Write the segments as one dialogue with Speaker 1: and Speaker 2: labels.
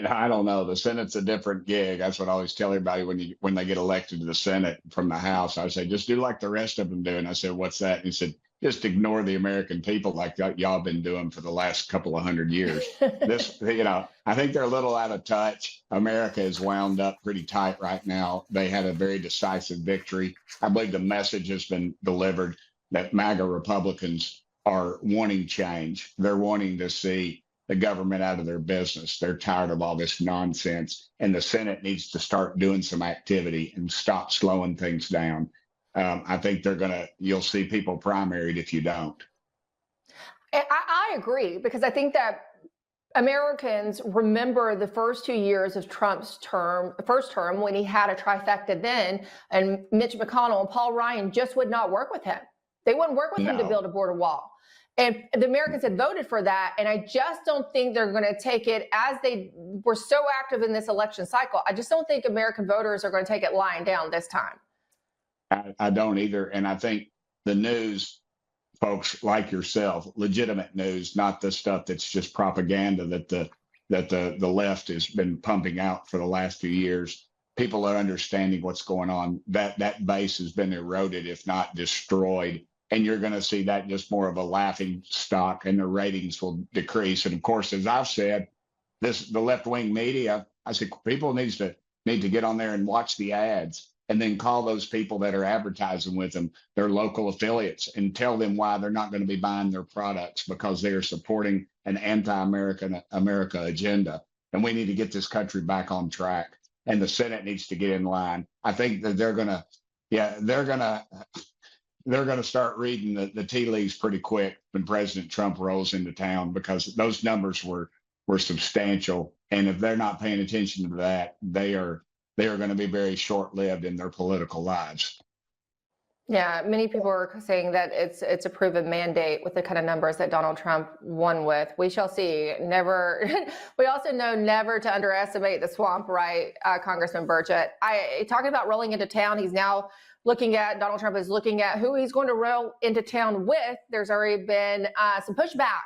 Speaker 1: I don't know. The Senate's a different gig. That's what I always tell everybody when they get elected to the Senate from the House. I say, just do like the rest of them do. And I said, what's that? And he said, just ignore the American people like y'all been doing for the last couple of 100 years. I think they're a little out of touch. America is wound up pretty tight right now. They had a very decisive victory. I believe the message has been delivered that MAGA Republicans are wanting change. They're wanting to see the government out of their business. They're tired of all this nonsense, and the Senate needs to start doing some activity and stop slowing things down. I think you'll see people primaried if you don't.
Speaker 2: I agree, because I think that Americans remember the first 2 years of Trump's first term, when he had a trifecta then, and Mitch McConnell and Paul Ryan just would not work with him. They wouldn't work with him to build a border wall. And the Americans had voted for that. And I just don't think they're going to take it, as they were so active in this election cycle. I just don't think American voters are going to take it lying down this time.
Speaker 1: I don't either. And I think the news folks like yourself, legitimate news, not the stuff that's just propaganda that the left has been pumping out for the last few years. People are understanding what's going on. That base has been eroded, if not destroyed. And you're going to see that just more of a laughing stock, and the ratings will decrease. And of course, as I've said, the left-wing media, I say people need to get on there and watch the ads, and then call those people that are advertising with them, their local affiliates, and tell them why they're not going to be buying their products, because they are supporting an anti-America agenda. And we need to get this country back on track. And the Senate needs to get in line. I think that they're going to start reading the tea leaves pretty quick when President Trump rolls into town, because those numbers were substantial. And if they're not paying attention to that, they are going to be very short-lived in their political lives.
Speaker 2: Yeah, many people are saying that it's a proven mandate with the kind of numbers that Donald Trump won with. We shall see. We also know never to underestimate the swamp, right, Congressman Burchett? Talking about rolling into town, Donald Trump is looking at who he's going to roll into town with. There's already been some pushback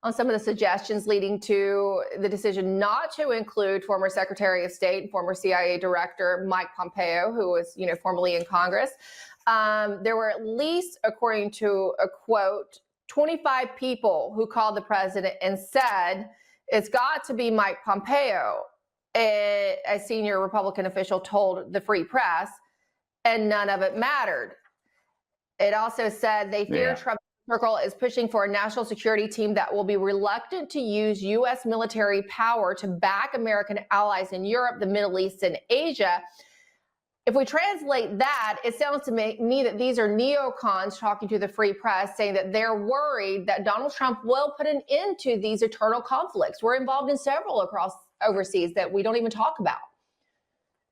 Speaker 2: on some of the suggestions, leading to the decision not to include former Secretary of State and former CIA Director Mike Pompeo, who was, formerly in Congress. There were at least, according to a quote, 25 people who called the president and said, it's got to be Mike Pompeo, a senior Republican official told the Free Press, and none of it mattered. It also said they fear Trump's circle is pushing for a national security team that will be reluctant to use U.S. military power to back American allies in Europe, the Middle East, and Asia. If we translate that, it sounds to me that these are neocons talking to the Free Press, saying that they're worried that Donald Trump will put an end to these eternal conflicts. We're involved in several across overseas that we don't even talk about.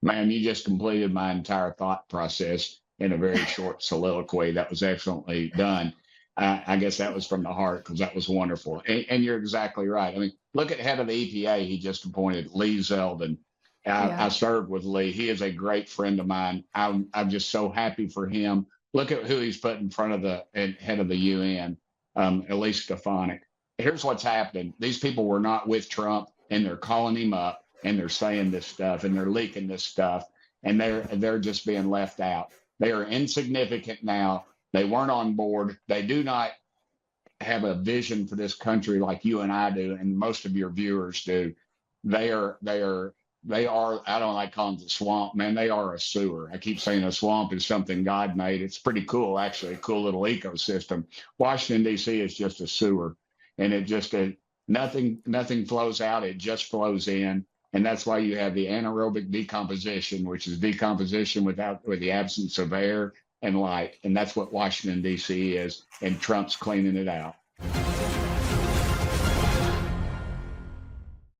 Speaker 1: Man, you just completed my entire thought process in a very short soliloquy. That was excellently done. I guess that was from the heart, because that was wonderful. And you're exactly right. I mean, look at head of the EPA he just appointed, Lee Zeldin. I served with Lee. He is a great friend of mine. I'm just so happy for him. Look at who he's put in front of the head of the UN, Elise Stefanik. Here's what's happening. These people were not with Trump, and they're calling him up, and they're saying this stuff, and they're leaking this stuff, and they're just being left out. They are insignificant now. They weren't on board. They do not have a vision for this country like you and I do, and most of your viewers do. They are, I don't like calling it the swamp, man. They are a sewer. I keep saying a swamp is something God made. It's pretty cool, actually, a cool little ecosystem. Washington, D.C. is just a sewer, and nothing flows out. It just flows in. And that's why you have the anaerobic decomposition, which is decomposition with the absence of air and light. And that's what Washington, D.C. is. And Trump's cleaning it out.